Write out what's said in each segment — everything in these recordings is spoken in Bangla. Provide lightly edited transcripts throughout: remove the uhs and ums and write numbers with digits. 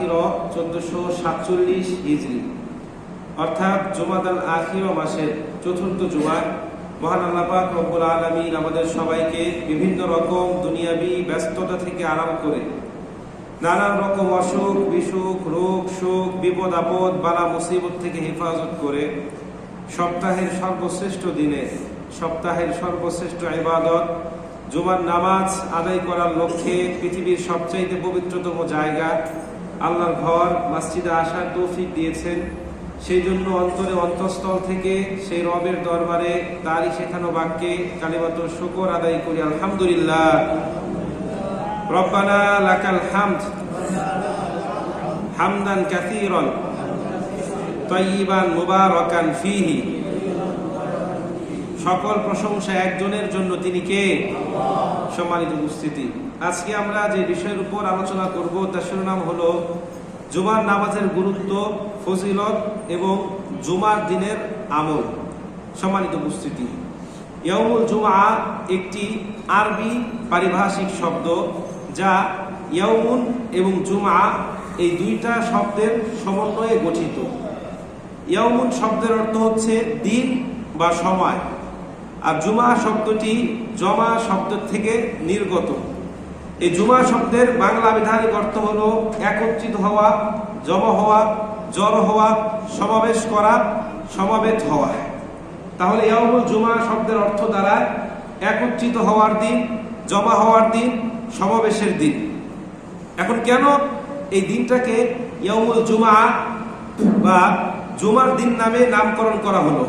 1447 হিজরি অর্থাৎ জুমাদাল আখির মাসের চতুর্থ জুমা। মহান আল্লাহ পাক রব্বুল আলামিন আমাদের সবাইকে বিভিন্ন রকম দুনিয়াবি ব্যস্ততা থেকে আরাম করে, নানান রকম অসুখ বিসুখ, রোগ শোক, বিপদ আপদ, বালা মুসিবত থেকে হেফাজত করে সপ্তাহের সর্বশ্রেষ্ঠ দিনে, সপ্তাহের সর্বশ্রেষ্ঠ ইবাদত জুমার নামাজ আদায় করার লক্ষ্যে পৃথিবীর সবচাইতে পবিত্রতম জায়গা আল্লাহর ঘর মসজিদে আসার তৌফিক দিয়েছেন। সেই জন্য অন্তরে অন্তঃস্থল থেকে সেই রবের দরবারে তারই শেখানো বাক্যে কালিমাতুল শুকর আদায় করি, আলহামদুলিল্লাহ। রব্বানা লাকাল হামদ হামদান কাসীরান তাইয়িবান মুবারাকান ফীহি। সকল প্রশংসা একজনের জন্য, তিনি কে? সম্মানিত উপস্থিতি, আজকে আমরা যে বিষয়ের উপর আলোচনা করব তার শিরোনাম হলো জুমার নামাজের গুরুত্ব, ফজিলত এবং জুমার দিনের আমল। সম্মানিত উপস্থিতি, ইয়াউমুল জুমআ একটি আরবি পারিভাষিক শব্দ যা ইয়াউমুন এবং জুমআ এই দুইটা শব্দের সমন্বয়ে গঠিত। ইয়াউমুন শব্দের অর্থ হচ্ছে দিন বা সময়, আর জুমা শব্দটি জমা শব্দ থেকে নির্গত। এই জুমা শব্দের বাংলা আবিধানিক অর্থ হলো একত্রিত হওয়া, জমা হওয়া, জড়ো হওয়া, সমাবেশ করা, সমাবেত হওয়া। তাহলে ইয়াউমুল জুমা শব্দের অর্থ দ্বারা একত্রিত হওয়ার দিন, জমা হওয়ার দিন, সমাবেশের দিন। এখন কেন এই দিনটাকে ইয়াউমুল জুমা বা জুমার দিন নামে নামকরণ করা হলো,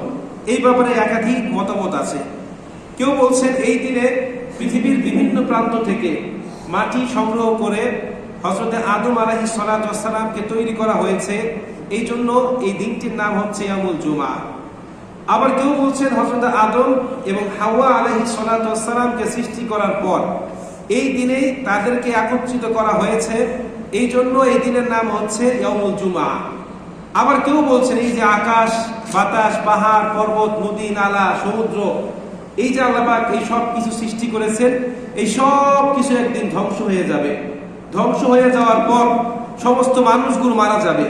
এই ব্যাপারে একাধিক মতামত আছে। কেউ বলছেন এই দিনে পৃথিবীর বিভিন্ন প্রান্ত থেকে মাটি সংগ্রহ করে হযরতে আদম আলাইহিস সালাতু ওয়াস সালামকে তৈরি করা হয়েছে, এই জন্য এই দিনটির নাম হচ্ছে ইয়াউমুল জুমা। আবার কেউ বলছেন হযরতে আদম এবং হাওয়া আলাইহিস সালাতু ওয়াস সালামকে সৃষ্টি করার পর এই দিনেই তাদেরকে একত্রিত করা হয়েছে, এই জন্য এই দিনের নাম হচ্ছে ইয়াউমুল জুমা। আবার কেউ বলছেন এই যে আকাশ, বাতাস, পাহাড়, পর্বত, নদী, নালা, সমুদ্র, এই যে আল্লাহ পাক এই সব কিছু সৃষ্টি করেছেন, এই সব কিছু একদিন ধ্বংস হয়ে যাবে। ধ্বংস হয়ে যাওয়ার পর সমস্ত মানুষগুলো মারা যাবে।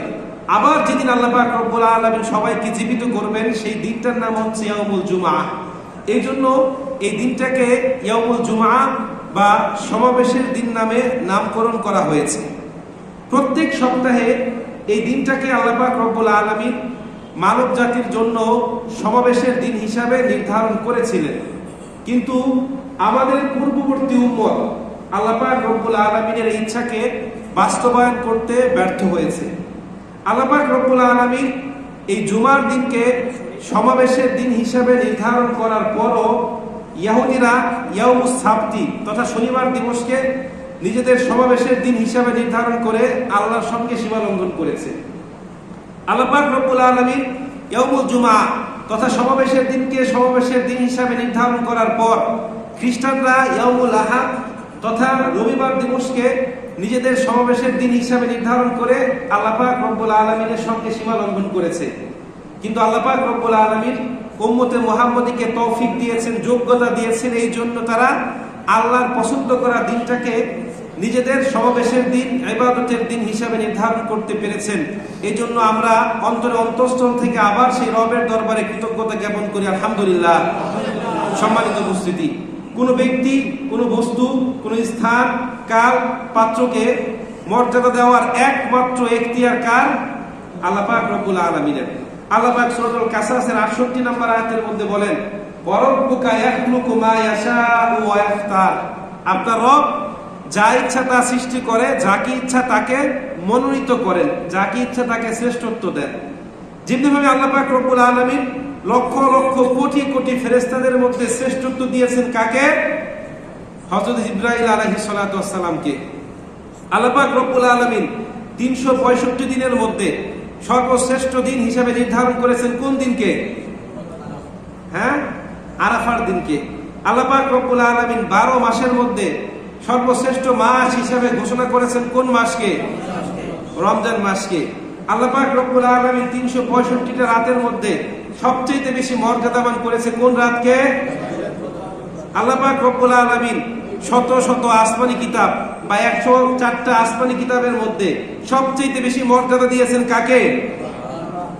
আবার যেদিন আল্লাহ পাক রব্বুল আলামিন সবাইকে জীবিত করবেন, সেই দিনটার নাম হচ্ছে ইয়াউমুল জুমআ। এই জন্য এই দিনটাকে ইয়াউমুল জুমআ বা সমাবেশের দিন নামে নামকরণ করা হয়েছে। প্রত্যেক সপ্তাহে এই দিনটাকে আল্লাহ পাক রব্বুল আলামিন মানব জাতির জন্য সমাবেশের দিন হিসাবে নির্ধারণ করেছিলেন, কিন্তু আমাদের পূর্ববর্তী উম্মত আল্লাহ পাক রব্বুল আলামিনের ইচ্ছাকে বাস্তবায়ন করতে ব্যর্থ হয়েছে। আল্লাহ পাক রব্বুল আলামিন এই জুমার দিনকে সমাবেশের দিন হিসাবে নির্ধারণ করার পরও ইহুদিরা ইয়াউমুস সাবতি তথা শনিবার দিবসকে নিজেদের সমাবেশের দিন হিসাবে নির্ধারণ করে আল্লাহর সঙ্গে সীমা লঙ্ঘন করেছে। আল্লাহ পাক রব্বুল আলামিন ইয়াউমুল জুমআ তথা সমাবেশের দিনকে সমাবেশের দিন হিসাবে নির্ধারণ করার পর খ্রিস্টানরা ইয়াউমুল আহাদ তথা রবিবার দিবসকে নিজেদের সমাবেশের দিন হিসাবে নির্ধারণ করে আল্লাহ পাক রব্বুল আলামিনের সঙ্গে সীমা লঙ্ঘন করেছে। কিন্তু আল্লাহ পাক রব্বুল আলামিন উম্মতে মুহাম্মদীকে তৌফিক দিয়েছেন, যোগ্যতা দিয়েছেন, এই জন্য তারা আল্লাহর পছন্দ করা দিনটাকে নিজেদের সমাবেশের দিন, ইবাদতের দিন হিসাবে নির্ধারণ করতে পেরেছেন। এই জন্য আমরা অন্তরে অন্তঃস্থল থেকে আবার সেই রবের দরবারে কৃতজ্ঞতা জ্ঞাপন করি, আলহামদুলিল্লাহ। সম্মানিত উপস্থিতি, কোনো ব্যক্তি, কোনো বস্তু, কোনো স্থান, কাল, পাত্রকে মর্যাদা দেওয়ার একমাত্র এখতিয়ার কার? আল্লাহ পাক রব্বুল আলামিনের। আল্লাহ পাক সূরাতুল কাসাসের 68 নম্বর আয়াতের মধ্যে বলেন, ওয়ারাব্বুকা ইয়াখলুকু মা ইয়াশাউ ওয়া ইখতার। আপনার রব যা ইচ্ছা তা সৃষ্টি করে, যাকে ইচ্ছা তাকে মনোনীত করেন, যাকে ইচ্ছা তাকে শ্রেষ্ঠত্ব দেন। যেমনিভাবে আল্লাহ পাক রব্বুল আলামিন লক্ষ লক্ষ কোটি কোটি ফেরেশতাদের মধ্যে শ্রেষ্ঠত্ব দিয়েছেন কাকে? হযরত জিবরাইল আলাইহিস সালাতু ওয়াস সালামকে। আল্লাহ পাক রব্বুল আলামিন 365 দিনের মধ্যে সর্বশ্রেষ্ঠ দিন হিসাবে নির্ধারণ করেছেন কোন দিনকে? আরাফার দিনকে। আল্লাহ পাক রব্বুল আলামিন 12 মাসের মধ্যে সর্বশ্রেষ্ঠ মাস হিসাবে ঘোষণা করেছেন কোন মাসকে? রমজান মাসকে। আল্লাহ পাক রব্বুল আলামিন 365টা রাতের মধ্যে সবচেয়ে বেশি মর্যাদাবান করেছে কোন রাতকে? আল্লাহ পাক রব্বুল আলামিন শত শত আসমানি কিতাব বা 104টা আসমানি কিতাবের মধ্যে সবচেয়ে বেশি মর্যাদা দিয়েছেন কাকে?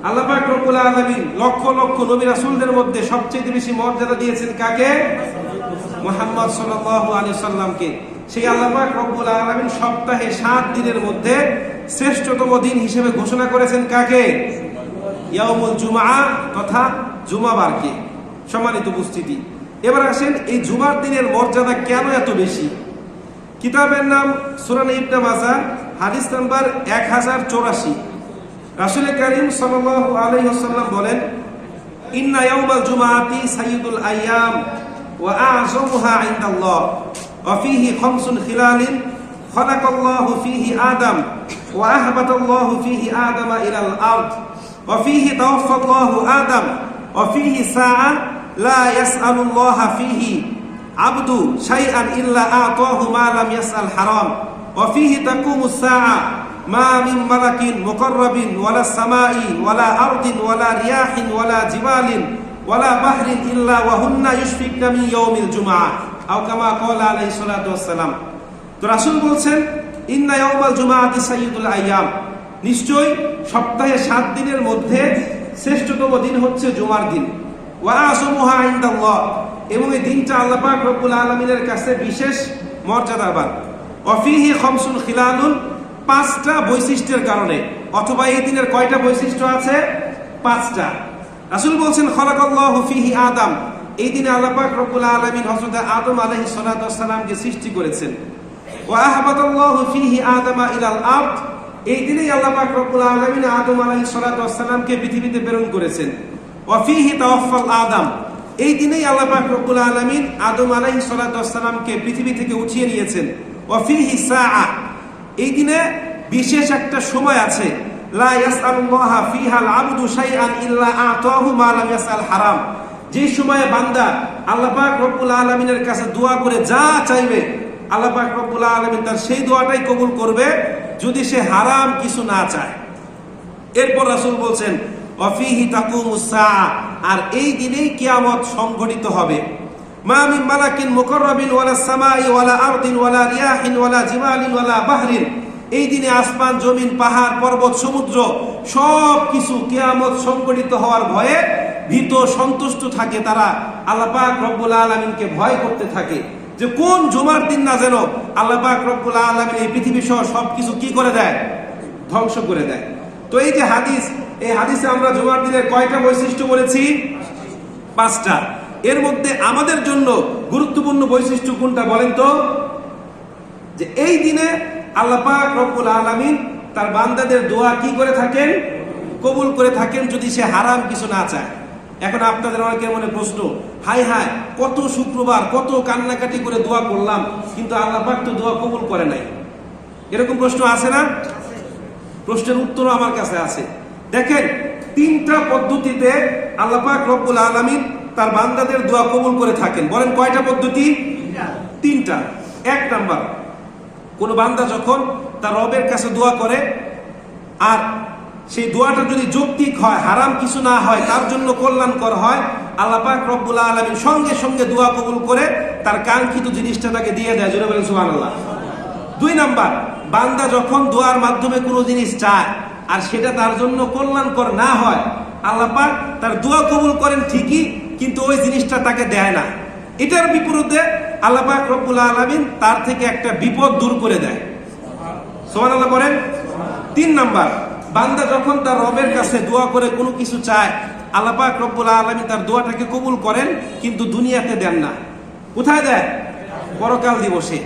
আল্লাহ পাক রব্বুল আলামিন লক্ষ লক্ষ নবী রাসূলদের মধ্যে সবচেয়ে বেশি মর্যাদা দিয়েছেন কাকে? মুহাম্মদ সাল্লাল্লাহু আলাইহি সাল্লামকে। সেই আল্লাহ পাক রব্বুল আলামিন সপ্তাহে 7 দিনের মধ্যে শ্রেষ্ঠতম দিন হিসেবে ঘোষণা করেছেন কাকে? ইয়াউমুল জুমআ তথা জুমাবারকে। সম্মানিত উপস্থিতি, এবার আসেন এই জুমার দিনের মর্যাদা কেন এত বেশি? কিতাবের নাম সুনান ইবনে মাজাহ, হাদিস নাম্বার 1084। রাসূল কারীম সাল্লাল্লাহু আলাইহি ওয়াসাল্লাম বলেন, ইন্না ইয়াউমাল জুমআতি সাইয়্যিদুল আইয়াম ওয়া আ'যামুহা ইনদাল্লাহ ওয়া ফীহি খামসুন খিলালিন খালাকাল্লাহু ফীহি আদম ওয়া আহবাতাল্লাহু ফীহি আদামা ইলাল আরদ ওয়া ফীহি তাওয়াফফাল্লাহু আদম ওয়া ফীহি সাআ লা ইয়াসআলুল্লাহা ফীহি আবদু শাইআন ইল্লা আ'তাহু মা লাম ইয়াসআল হারাম ওয়া ফীহি তাকুমুস সাআ মা মিন মালাকিন মুকাররাবিন ওয়ালা সামাই ওয়ালা আরদিন ওয়ালা রিয়াহিন ওয়ালা জিবালিন ওয়ালা বাহরিন ইল্লা ওয়া হুন্না ইউশফিকনা মিন ইয়াউমিল জুমআ আও কামা ক্বালা আলাইহিস সালাতু ওয়াস সালাম। তো রাসূল বলছেন, ইন্না ইয়াউমাল জুমআতি সাইয়্যিদুল আইয়াম, নিশ্চয় সপ্তাহে 7 দিনের মধ্যে শ্রেষ্ঠতম দিন হচ্ছে জুমার দিন। ওয়া আ'যামুহা ইনদাল্লাহ, এবং এই দিনটা আল্লাহ পাক রব্বুল আলামিনের কাছে বিশেষ মর্যাদাবান। ওয়া ফীহি খামসুন খিলালুন, 5টা বৈশিষ্ট্যের কারণে, অথবা এই দিনের কয়টা বৈশিষ্ট্য আছে? 5টা। রাসূল বলছেন, খালাকাল্লাহু ফীহি আদম, এই দিনে আল্লাহ পাক রব্বুল আলামিন হযরত আদম আলাইহিস সালাতু ওয়াস সালামকে সৃষ্টি করেছেন। ওয়া আহবাতাল্লাহু ফীহি আদামা ইলাল আরদ, এই দিনেই আল্লাহ পাক রব্বুল আলামিন আদম আলাইহিস সালাতু ওয়াস সালামকে পৃথিবীতে প্রেরণ করেছেন। ওয়া ফীহি তাওয়াফফাল আদম, এই দিনেই আল্লাহ পাক রব্বুল আলামিন আদম আলাইহিস সালাতু ওয়াস সালামকে পৃথিবী থেকে উঠিয়ে নিয়েছেন। ওয়া ফীহি সাআ, এই দিনে বিশেষ একটা সময় আছে, লা ইয়াসআলুল্লাহা ফীহাল আবদু শাইআন ইল্লা আ'তাহু মা লাম ইয়াসআল হারাম, যে সময়ে বান্দা আল্লাহ পাক রব্বুল আলামিনের কাছে দোয়া করে যা চাইবে, আল্লাহ পাক রব্বুল আলামিন তার সেই দোয়াটাই কবুল করবে যদি সে হারাম কিছু না চায়। এরপর রাসূল বলছেন, ওয়া ফীহি তাকুমুস সাআ, আর এই দিনেই কিয়ামত সংঘটিত হবে। মা মিন মালাকিন মুকাররাবিন ওয়ালা সামাই ওয়ালা আরদিন ওয়ালা রিয়াহিন ওয়ালা জিবালিন ওয়ালা বাহরিন, এই দিনে আসমান জমিন পাহাড় পর্বত সমুদ্র সব কিছু কিয়ামত সংঘটিত হওয়ার ভয়ে ভীত সন্তুষ্ট থাকে। তারা আল্লাহ পাক রব্বুল আলামিনকে ভয় করতে থাকে যে কোন জুমার দিন না যেন আল্লাহ পাক রব্বুল আলামিন এই পৃথিবী সহ সবকিছু কি করে দেয়? ধ্বংস করে দেয়। তো এই যে হাদিস, এই হাদিসে আমরা জুমার দিনের কয়টা বৈশিষ্ট্য বলেছি? 5টা। এর মধ্যে আমাদের জন্য গুরুত্বপূর্ণ বৈশিষ্ট্য কোনটা বলেন তো? যে এই দিনে আল্লাহ পাক রব্বুল আলামিন তার বান্দাদের দোয়া কি করে থাকেন? কবুল করে থাকেন, যদি সে হারাম কিছু না চায়। এখন আপনাদের অনেকের মনে প্রশ্ন, হাই হাই, কত শুক্রবার কত কান্নাকাটি করে দোয়া করলাম, কিন্তু আল্লাহ পাক তো দোয়া কবুল করে নাই। এরকম প্রশ্ন আছে না? প্রশ্নের উত্তরও আমার কাছে আছে। দেখেন, 3টা পদ্ধতিতে আল্লাহ পাক রব্বুল আলামিন তার বান্দাদের দোয়া কবুল করে থাকেন। বলেন কয়টা পদ্ধতি? 3টা। 1 নাম্বার, কোন বান্দা যখন তার রবের কাছে দোয়া করে আর সেই দোয়াটা যদি যৌক্তিক হয়, হারাম কিছু না হয়, তার জন্য কল্যাণকর হয়, আল্লাহ পাক রব্বুল আলামিন সঙ্গে সঙ্গে দোয়া কবুল করে তার কাঙ্ক্ষিত জিনিসটা তাকে দিয়ে দেয়। জোরে বলেন সুবহানাল্লাহ। 2 নাম্বার, বান্দা যখন দোয়ার মাধ্যমে কোনো জিনিস চায় আর সেটা তার জন্য কল্যাণকর না হয়, আল্লাহ পাক তার দোয়া কবুল করেন ঠিকই, কিন্তু ওই জিনিসটা তাকে দেয় না। এটার বিপরীতে আল্লাহ পাক রব্বুল আলামিন তার থেকে একটা বিপদ দূর করে দেয়। সুবহানাল্লাহ করেন। 3 নাম্বার, বান্দা যখন তার রবের কাছে দোয়া করে কোনো কিছু চায়, আল্লাহ পাক রব্বুল আলামিন তার দোয়াটাকে কবুল করেন, কিন্তু দুনিয়াতে দেন না। কোথায় দেয়? পরকাল দিবসে।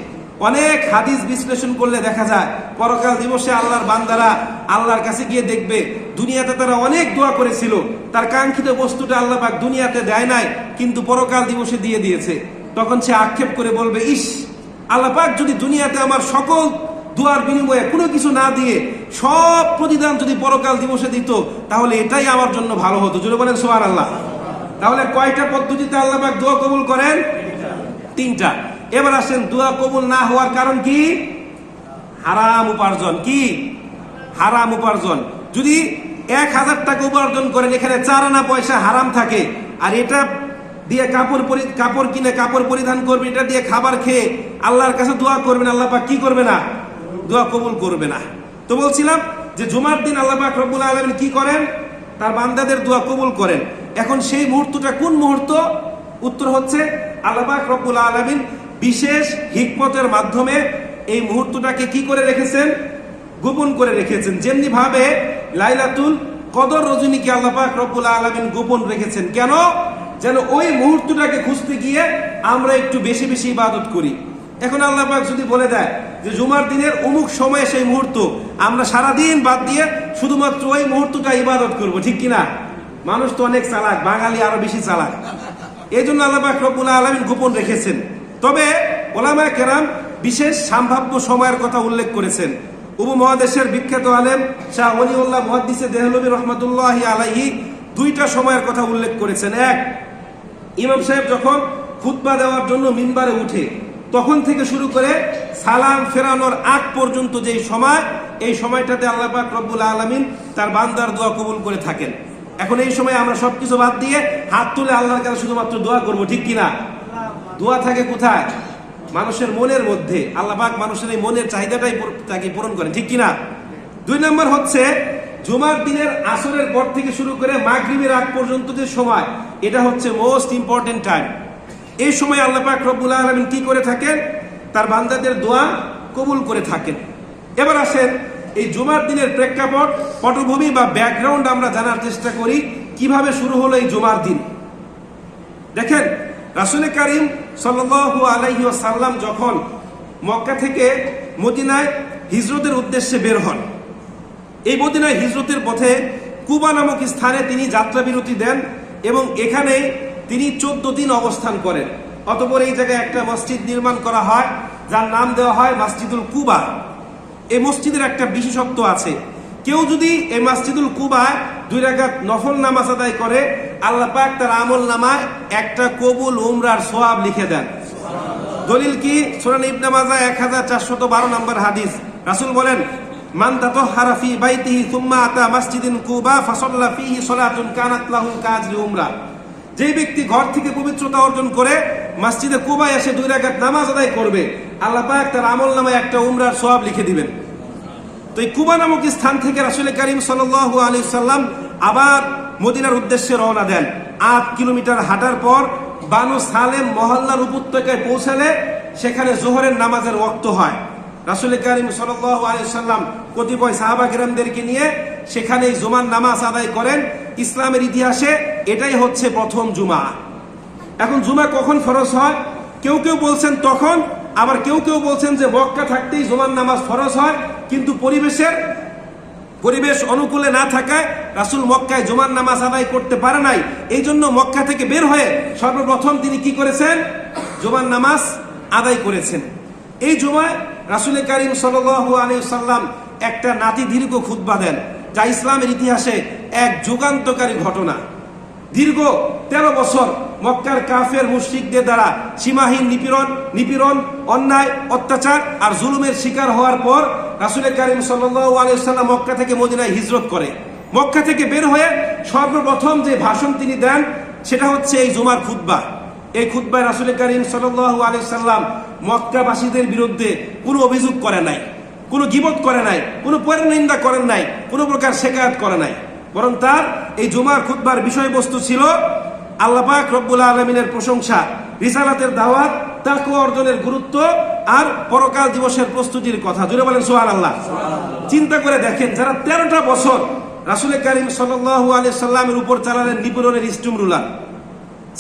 অনেক হাদিস বিশ্লেষণ করলে দেখা যায় পরকাল দিবসে আল্লাহর বান্দারা আল্লাহর কাছে গিয়ে দেখবে দুনিয়াতে তারা অনেক দোয়া করেছিল, তার কাঙ্ক্ষিত বস্তুটা আল্লাহ পাক দুনিয়াতে দেয় নাই, কিন্তু পরকাল দিবসে দিয়ে দিয়েছে। তখন সে আক্ষেপ করে বলবে, ইস, আল্লাহ পাক যদি দুনিয়াতে আমার সকল দোয়ার বিনিময়ে কোনো কিছু না দিয়ে সব প্রতিদান যদি পরকাল দিবসে দিত, তাহলে এটাই আমার জন্য ভালো হতো। জোরে বলেন সুবহানাল্লাহ। তাহলে কয়টা পদ্ধতিতে আল্লাহ পাক দোয়া কবুল করেন? 3টা। এবার আসেন, দোয়া কবুল না হওয়ার কারণ কি? হারাম উপার্জন। কি? হারাম উপার্জন। যদি 1000 টাকা উপার্জন করেন, এখানে 4 আনা পয়সা হারাম থাকে, আর এটা দিয়ে কাপড় কিনে কাপড় পরিধান করবেন, এটা দিয়ে খাবার খেয়ে আল্লাহর কাছে দোয়া করবেন, আল্লাহ পাক কি করবে না? দোয়া কবুল করবে না। তো বলছিলাম যে জুমার দিন আল্লাহ পাক রব্বুল আলামিন কি করেন, তার বান্দাদের দোয়া কবুল করেন। এখন সেই মুহূর্তটা কোন মুহূর্ত? উত্তর হচ্ছে আল্লাহ পাক রব্বুল আলামিন বিশেষ হিকমতের মাধ্যমে এই মুহূর্তটাকে কি করে রেখেছেন? গোপন করে রেখেছেন। যেমনি ভাবে লাইলাতুল কদর রজনীকে আল্লাহ পাক রব্বুল আলামিন গোপন রেখেছেন। কেন? যেন ওই মুহূর্তটাকে খুঁজতে গিয়ে আমরা একটু বেশি বেশি ইবাদত করি। এখন আল্লাহ পাক যদি বলে দেয় যে জুমার দিনের অমুক সময়ে সেই মুহূর্ত, আমরা সারাদিন বাদ দিয়ে শুধুমাত্র ওই মুহূর্তটা ইবাদত করব, ঠিক কিনা? মানুষ তো অনেক চালাক, বাঙালি আরো বেশি চালাক। এই জন্য আল্লাহ পাক রব্বুল আলামিন গোপন রেখেছেন। তবে ওলামায়ে কেরাম বিশেষ সম্ভাব্য সময়ের কথা উল্লেখ করেছেন। উপমহাদেশের বিখ্যাত আলেম শাহ ওলিউল্লাহ মুহাদ্দিসে দেহলভী রহমাতুল্লাহি আলাইহি দুইটা সময়ের কথা উল্লেখ করেছেন। এক, ইমাম সাহেব যখন খুতবা দেওয়ার জন্য মিম্বারে উঠে তখন থেকে শুরু করে সালাম ফেরানোর আগ পর্যন্ত যেই সময়, এই সময়টাতে আল্লাহ পাক রব্বুল আলামিন তার বান্দার দোয়া কবুল করে থাকেন। এখন এই সময় আমরা সবকিছু বাদ দিয়ে হাত তুলে আল্লাহর কাছে শুধুমাত্র দোয়া করব, ঠিক কিনা? দোয়া থাকে কোথায়? মানুষের মনের মধ্যে। আল্লাহ পাক মানুষের এই মনের চাহিদাটাই তাকে পূরণ করেন, ঠিক কিনা? দুই নম্বর হচ্ছে জুমার দিনের আসরের পর থেকে শুরু করে মাগরিবের আগ পর্যন্ত যে সময়, এটা হচ্ছে মোস্ট ইম্পর্টেন্ট টাইম। এই সময় আল্লাহ পাক রব্বুল আলামিন কি করে থাকেন? তার বান্দাদের দোয়া কবুল করে থাকেন। এবার আসেন এই জুমার দিনের প্রেক্ষাপট, পটভূমি বা ব্যাকগ্রাউন্ড আমরা জানার চেষ্টা করি। কিভাবে শুরু হলো এই জুমার দিন? দেখেন, রাসূল কারীম সাল্লাল্লাহু আলাইহি ওয়াসাল্লাম যখন মক্কা থেকে মদিনায় হিজরতের উদ্দেশ্যে বের হন, এই মদিনায় হিজরতের পথে কুবা নামক স্থানে তিনি যাত্রা বিরতি দেন এবং এখানে তিনি 14 দিন অবস্থান করেন। অতঃপর এই জায়গায় একটা মসজিদ নির্মাণ করা হয়, যার নাম দেওয়া হয় মসজিদুল কুবা। এই মসজিদের একটা বিশেষত্ব আছে। কেউ যদি এই মসজিদুল কুবায় 2 রাকাত নফল নামাজ আদায় করে, আল্লাহ পাক তার আমল নামায় একটা কবুল উমরার সওয়াব লিখে দেন। দলিল কি? সূরা ইবনে মাজাহ 1412 নম্বর হাদিস। রাসূল বলেন, মান তাতাহহারা ফি বাইতিহি সুম্মা আতা মসজিদিন কুবা ফাসাল্লা ফিহি সালাতুন কানাত লাহু কাজরি উমরা। যে ব্যক্তি ঘর থেকে পবিত্রতা অর্জন করে মসজিদে কুবায় এসে 2 রাকাত নামাজ আদায় করবে, আল্লাহ পাক তার আমল নামায় একটা উমরার সওয়াব লিখে দিবেন। তো এই কুবা নামক স্থান থেকে রাসূল কারীম সাল্লাল্লাহু আলাইহি সাল্লাম আবার মদিনার উদ্দেশ্যে রওনা দেন। 8 কিলোমিটার হাঁটার পর বানু সালেম মহল্লার উপত্যকায় পৌঁছালে সেখানে জোহরের নামাজের ওয়াক্ত হয়। রাসূল কারীম সাল্লাল্লাহু আলাইহি সাল্লাম কতিপয় সাহাবা কিরামদেরকে নিয়ে সেখানে জুমার নামাজ আদায় করেন। ইসলামের ইতিহাসে এটাই হচ্ছে প্রথম জুমা। এখন জুমা কখন ফরজ হয়? কেউ কেউ বলছেন তখন, আবার কেউ কেউ বলছেন যে মক্কা থাকতেই জুমার নামাজ ফরজ হয়, কিন্তু পরিবেশ অনুকূলে না থাকায় রাসূল মক্কায় জুমার নামাজ আদায় করতে পারে নাই। এই জন্য মক্কা থেকে বের হয়ে সর্বপ্রথম তিনি কি করেছেন? জুমার নামাজ আদায় করেছেন। এই জুমায় রাসূল কারীম সাল্লাল্লাহু আলাইহি সাল্লাম একটা নাতি দীর্ঘ খুতবা দেন, যা ইসলামের ইতিহাসে এক যুগান্তকারী ঘটনা। দীর্ঘ 13 বছর মক্কার কাফের মুশরিকদের দ্বারা সীমাহীন নিপীড়ন, অন্যায়, অত্যাচার আর জুলুমের শিকার হওয়ার পর রাসূল কারীম সাল্লাল্লাহু আলাইহি ওয়াসাল্লাম মক্কা থেকে মদিনায় হিজরত করে। মক্কা থেকে বের হয়ে সর্বপ্রথম যে ভাষণ তিনি দেন সেটা হচ্ছে এই জুমার খুতবা। এই খুতবায় রাসূল কারীম সাল্লাল্লাহু আলাইহি ওয়াসাল্লাম মক্কাবাসীদের বিরুদ্ধে কোনো অভিযোগ করে নাই, কোনো গীবত করে নাই, কোনো পরনিন্দা করেন নাই, কোনো প্রকার শিকায়ত করে নাই। বরং তার এই জুমার খুতবার বিষয়বস্তু ছিল আল্লাহ পাক রব্বুল আলামিনের প্রশংসা, রিসালাতের দাওয়াত, তাকওয়া অর্জনের গুরুত্ব আর পরকাল দিবসের প্রস্তুতির কথা। জুড়ে বলেন সুবহানাল্লাহ। চিন্তা করে দেখেন, যারা 13টা বছর রাসূল কারীম সাল্লাল্লাহু আলাইহি সাল্লামের উপর চালালেন নিপীড়নের স্টিম রুলার,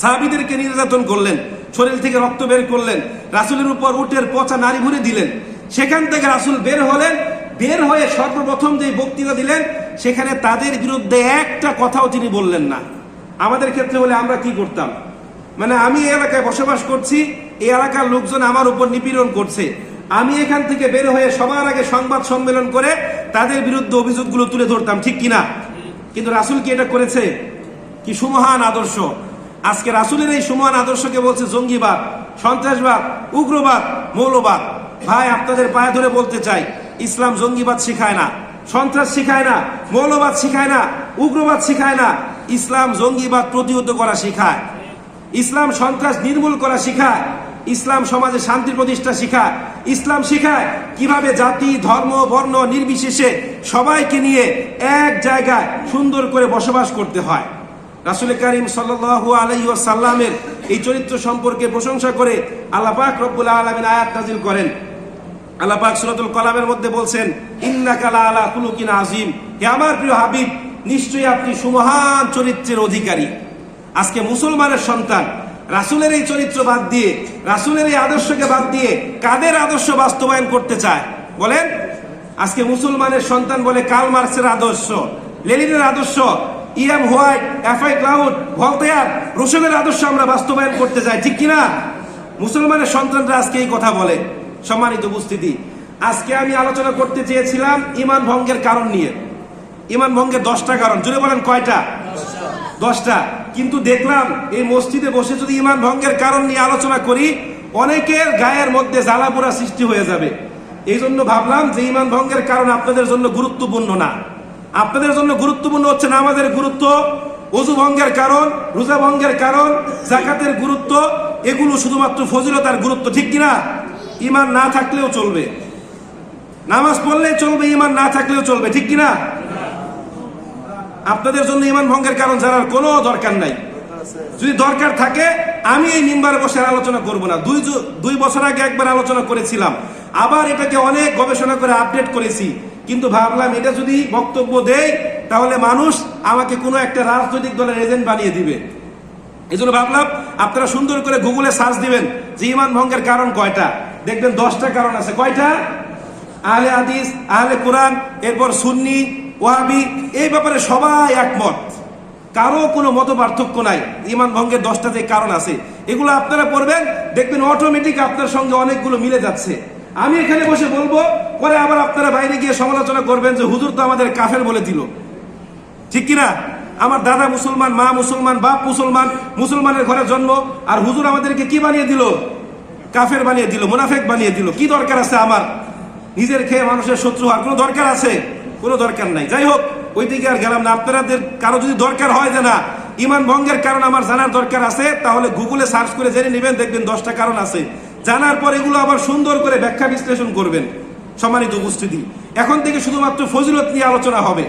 সাহাবীদেরকে নির্যাতন করলেন, শরীর থেকে রক্ত বের করলেন, রাসূলের উপর উটের পচা নাড়ি ভরে দিলেন। সেখান থেকে রাসূল বের হলেন, বের হয়ে সর্বপ্রথম যে বক্তৃতা দিলেন সেখানে তাদের বিরুদ্ধে একটা কথাও তিনি বললেন না। আমাদের ক্ষেত্রে হলে আমরা কি করতাম? মানে আমি এই এলাকায় বসবাস করছি, এই এলাকার লোকজন আমার উপর নিপীড়ন করছে, আমি এখান থেকে বের হয়ে সবার আগে সংবাদ সম্মেলন করে তাদের বিরুদ্ধে অভিযোগগুলো তুলে ধরতাম, ঠিক কিনা? কিন্তু রাসূল কি এটা করেছে? কি সুমহান আদর্শ! আজকে রাসূলের এই সুমহান আদর্শকে বলছে জঙ্গিবাদ, সন্ত্রাসবাদ, উগ্রবাদ, মৌলবাদ। ভাই, আপনাদের পায়ে ধরে বলতে চাই, ইসলাম জঙ্গিবাদ শিখায় না, সন্ত্রাস শিখায় না, মৌলবাদ শিখায় না, উগ্রবাদ শিখায় না। ইসলাম জঙ্গিবাদ প্রতিহত করা শিখায়, ইসলাম সন্ত্রাস নির্মূল করা শিখায়, ইসলাম সমাজে শান্তি প্রতিষ্ঠা শিখায়। ইসলাম শিখায় কিভাবে জাতি ধর্ম বর্ণ নির্বিশেষে সবাইকে নিয়ে এক জায়গায় সুন্দর করে বসবাস করতে হয়। রাসূল করিম সাল্লাল্লাহু আলাইহি ওয়াসাল্লামের এই চরিত্র সম্পর্কে প্রশংসা করে আল্লাহ পাক রব্বুল আলামিন আয়াত নাযিল করেন। আল্লাহ পাক সূরাতুল কলামের মধ্যে বলছেন, ইন্নাকা লাআলা খুলুকিন আযীম, হে আমার প্রিয় হাবিব, নিশ্চয়ই আপনি সুমহান চরিত্রের অধিকারী। আজকে মুসলমানের সন্তান রাসূলের এই চরিত্র বাদ দিয়ে, রাসূলের এই আদর্শকে বাদ দিয়ে কাদের আদর্শ বাস্তবায়ন করতে চায় বলেন? আজকে মুসলমানের সন্তান বলে কার্ল মার্কসের আদর্শ, লেনিনের আদর্শ, EM White, FI Cloud, Voltaire, রুসোভের আদর্শ আমরা বাস্তবায়ন করতে চাই, ঠিক কিনা? মুসলমানের সন্তানরা আজকে এই কথা বলে। সম্মানিত উপস্থিতি, আজকে আমি আলোচনা করতে চেয়েছিলাম ঈমান ভঙ্গের কারণ নিয়ে। ঈমান ভঙ্গের 10টা কারণ, জুড়ে বলেন কয়টা? 10টা। কিন্তু দেখলাম এই মসজিদে বসে যদি ঈমান ভঙ্গের কারণ নিয়ে আলোচনা করি, অনেকের গায়ের মধ্যে জ্বালাপোড়া সৃষ্টি হয়ে যাবে। এই জন্য ভাবলাম যে ঈমান ভঙ্গের কারণ আপনাদের জন্য গুরুত্বপূর্ণ না। আপনাদের জন্য গুরুত্বপূর্ণ হচ্ছে নামাজের গুরুত্ব, ওযু ভঙ্গের কারণ, রোজা ভঙ্গের কারণ, যাকাতের গুরুত্ব, এগুলো শুধুমাত্র ফজিলতার গুরুত্ব, ঠিক কিনা? ঈমান না থাকলেও চলবে, নামাজ পড়লেই চলবে, ঈমান না থাকলেও চলবে, ঠিক কিনা? আপনাদের জন্য ঈমান ভঙ্গের কারণ জানার কোনো দরকার নাই। যদি দরকার থাকে আমি এই মিম্বারে বসে আলোচনা করব না। 2 বছর আগে একবার আলোচনা করেছিলাম, আবার এটাকে অনেক গবেষণা করে আপডেট করেছি। কিন্তু ভাবলাম এটা যদি বক্তব্য দেই তাহলে মানুষ আমাকে কোনো একটা রাজনৈতিক দলের এজেন্ট বানিয়ে দিবে। এই জন্য ভাবলাম আপনারা সুন্দর করে গুগলে সার্চ দিবেন যে ঈমান ভঙ্গের কারণ কয়টা, দেখবেন 10টা কারণ আছে। কয়টা? আহলে হাদিস, আহলে কোরআন, এরপর সুন্নি, ওয়াহাবি, এই ব্যাপারে সবাই একমত, কারো কোনো মত পার্থক্য নাই। ঈমান ভঙ্গের 10টা যে কারণ আছে এগুলো আপনারা পড়বেন, দেখবেন অটোমেটিক আপনার সঙ্গে অনেকগুলো মিলে যাচ্ছে। আমি এখানে বসে বলবো, পরে আবার আপনারা বাইরে গিয়ে সমালোচনা করবেন যে হুজুর তো আমাদের কাফের বলে দিল, ঠিক কিনা? আমার দাদা মুসলমান, মা মুসলমান, বাপ মুসলমান, মুসলমানের ঘরে জন্ম, আর হুজুর আমাদেরকে কি বানিয়ে দিল? কাফের বানিয়ে দিল, মুনাফিক বানিয়ে দিল। কি দরকার আছে আমার নিজের খেয়ে মানুষের শত্রু হওয়ার? কোনো দরকার আছে? কোনো দরকার নাই। যাই হোক, ওই দিকে আর গেলাম না। আপনাদের কারো যদি দরকার হয় যে না ঈমান ভঙ্গের কারণ আমার জানার দরকার আছে, তাহলে গুগলে সার্চ করে জেনে নেবেন, দেখবেন 10টা কারণ আছে। জানার পর এগুলো আবার সুন্দর করে ব্যাখ্যা বিশ্লেষণ করবেন। সম্মানিত উপস্থিতি, এখন থেকে শুধুমাত্র ফজিলত নিয়ে আলোচনা হবে।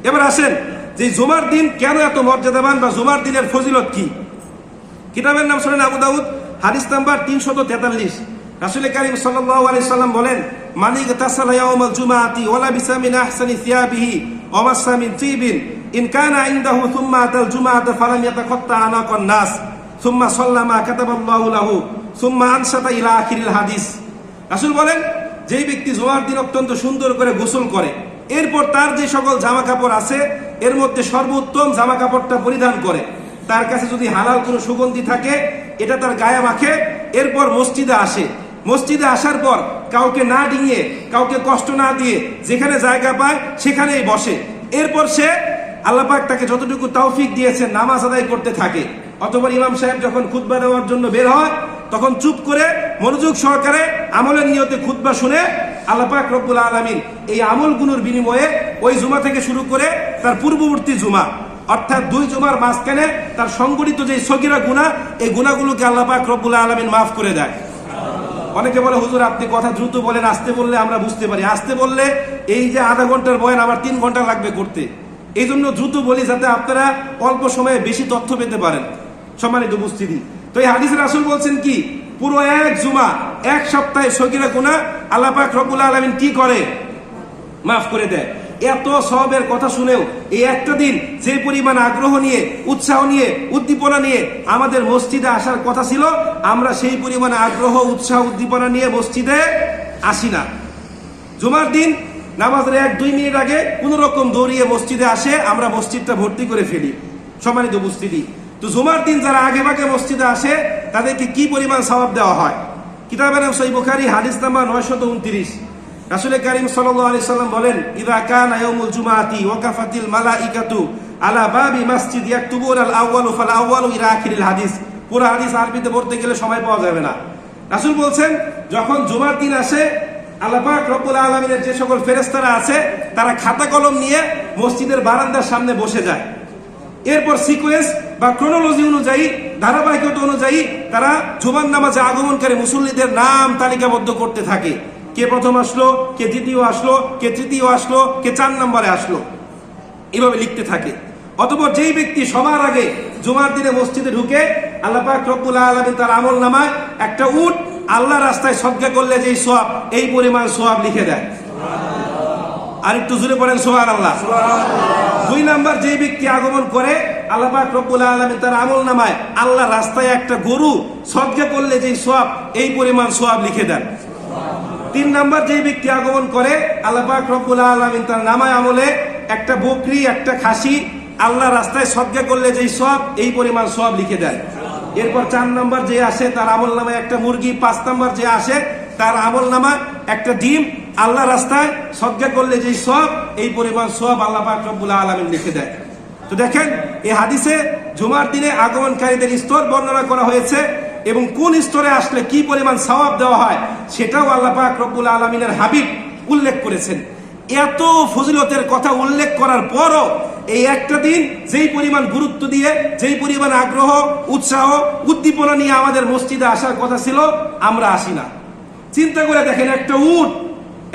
এবার আসেন যে জুমার দিন কেন এত মর্যাদাবান, বা জুমার দিনের ফজিলত কি? কিতাবের নাম শুনেন আবু দাউদ, হাদিস নাম্বার 343। রাসূল করিম সাল্লাল্লাহু আলাইহি সাল্লাম বলেন, মান ইগতাসালা ইয়াউমাল জুমআতি ওয়া লাবিসা মিন আহসানি সিয়াবিহি ওয়া মাসা মিন তিবিন ইন কানা ইনদাহু সুম্মা আতাল জুমআতা ফালাম ইয়াতাকাত্তা আনাকান নাস সুম্মা সাল্লামা কাতাবাল্লাহু লাহু সুম্মা আনসাতা ইলা আখিরিল হাদিস। রাসূল বলেন, যেই ব্যক্তি জুমার দিন অত্যন্ত সুন্দর করে গোসল করে, এরপর তার যে সকল জামা কাপড় আছে এর মধ্যে সর্বোত্তম জামা কাপড়টা পরিধান করে, তার কাছে যদি হালাল কোনো সুগন্ধি থাকে এটা তার গায়ে মাখে, এরপর মসজিদে আসে, মসজিদে আসার পর কাউকে না ডিঙিয়ে, কাউকে কষ্ট না দিয়ে যেখানে জায়গা পায় সেখানেই বসে, এরপর সে আল্লাহ পাক তাকে যতটুকু তৌফিক দিয়েছেন নামাজ আদায় করতে থাকে। অতঃপর ইমাম সাহেব যখন খুতবা দেওয়ার জন্য বের হয় তখন চুপ করে মনোযোগ সহকারে আমলের নিয়তে খুতবা শুনে আল্লাহ পাক রব্বুল আলামিন এই আমলগুলোর বিনিময়ে ওই জুমা থেকে শুরু করে তার পূর্ববর্তী জুমা, অর্থাৎ 2 জুমার মাঝখানে তার সংগঠিত যে সগীরা গুনাহ, এই গুনাহগুলোকে আল্লাহ পাক রব্বুল আলামিন মাফ করে দেয়। অনেকে বলে হুজুর আপনি কথা দ্রুত বলেন, আস্তে বললে আমরা বুঝতে পারি। আস্তে বললে এই যে আধা ঘন্টার বয়ান আমার 3 ঘন্টা লাগবে করতে, এই জন্য দ্রুত বলি যাতে আপনারা অল্প সময়ে বেশি তথ্য পেতে পারেন। সম্মানিত উপস্থিতি, তো এই হাদিসে রাসূল বলছেন কি, পুরো এক জুমা, এক সপ্তাহে সগীরা গুনাহ আল্লাহ পাক রব্বুল আলামিন কি করে? মাফ করে দেয়। এত সওয়াবের কথা শুনেও এই একটা দিন যে পরিমাণ আগ্রহ নিয়ে, উৎসাহ নিয়ে, উদ্দীপনা নিয়ে আমাদের মসজিদে আসার কথা ছিল, আমরা সেই পরিমাণ আগ্রহ, উৎসাহ, উদ্দীপনা নিয়ে মসজিদে আসি না। জুমার দিন নামাজের 1-2 মিনিট আগে কোন রকম দৌড়িয়ে মসজিদে আসে, আমরা মসজিদটা ভর্তি করে ফেলি। সম্মানিত উপস্থিতি, তো জুমার দিন যারা আগে ভাগে মসজিদে আসে তাদেরকে কি পরিমাণ সওয়াব দেওয়া হয়? কিতাবের নাম সহিহ বুখারী, হাদিস নাম্বার 929। রাসূল করিম সাল্লাল্লাহু আলাইহি সাল্লাম বলেন, ইযা কানা ইয়াউমুল জুমআতি ওয়াকাফাতিল মালাইকাতু আলা বাবি মসজিদ ইয়াকতুবুন আল আউয়ালু ফাল আউয়ালু ইলা আখিরিল হাদিস। পুরো হাদিস আরবিতে পড়তে গেলে সময় পাওয়া যাবে না। রাসূল বলছেন, যখন জুমার দিন আসে আল্লাহ পাক রব্বুল আলামিনের যে সকল ফেরেশতারা আছে তারা খাতা কলম নিয়ে মসজিদের বারান্দার সামনে বসে যায়। এরপর সিকোয়েন্স বা ক্রোনোলজি অনুযায়ী ধারাবাহিকতা অনুযায়ী তারা জুমার নামাজে আগমনকারী মুসল্লিদের নাম তালিকাবদ্ধ করতে থাকে। কে প্রথম আসলো, কে দ্বিতীয় আসলো, কে তৃতীয় আসলো, কে 4 নম্বরে আসলো, এভাবে লিখতে থাকে। অতঃপর যেই ব্যক্তি সবার আগে জুমার দিনে মসজিদে ঢুকে, আল্লাহ পাক রব্বুল আলামিন তার আমল নামায় একটা উট আল্লাহ রাস্তায় সদকা করলে যেই সওয়াব, এই পরিমাণ সওয়াব লিখে দেয়। আর একটু জোরে পড়েন সুবহানাল্লাহ। 2 নাম্বার, যেই ব্যক্তি আগমন করে, আল্লাহ পাক রব্বুল আলামিন তার আমল নামায় আল্লাহ রাস্তায় একটা গরু সদকা করলে যেই সওয়াব, এই পরিমাণ সওয়াব লিখে দেন। 3 নাম্বার, যেই ব্যক্তি আগমন করে, আল্লাহ পাক রব্বুল আলামিন তার নামায় আমলে একটা বকরি, একটা খাসি আল্লাহ রাস্তায় সদকা করলে যেই সওয়াব, এই পরিমাণ সওয়াব লিখে দেন। এরপর 4 নাম্বার যে আসে, তার আমল নামায় একটা মুরগি। 5 নাম্বার যে আসে, তার আমল নামায় একটা ডিম আল্লাহ রাস্তায় সদকা করলে যেই সওয়াব, এই পরিমাণ সওয়াব আল্লাহ পাক রব্বুল আলামিন লিখে দেয়। তো দেখেন, এই হাদিসে জুমার দিনে আগমনকারীদের স্তর বর্ণনা করা হয়েছে এবং কোন স্তরে আসলে কি পরিমাণ সওয়াব দেওয়া হয় সেটাও আল্লাহ পাক রব্বুল আলামিনের হাবিব উল্লেখ করেছেন। এত ফজিলতের কথা উল্লেখ করার পরও এই একটা দিন যেই পরিমাণ গুরুত্ব দিয়ে, যেই পরিমাণ আগ্রহ, উৎসাহ, উদ্দীপনা নিয়ে আমাদের মসজিদে আসার কথা ছিল, আমরা আসি না। চিন্তা করে দেখেন,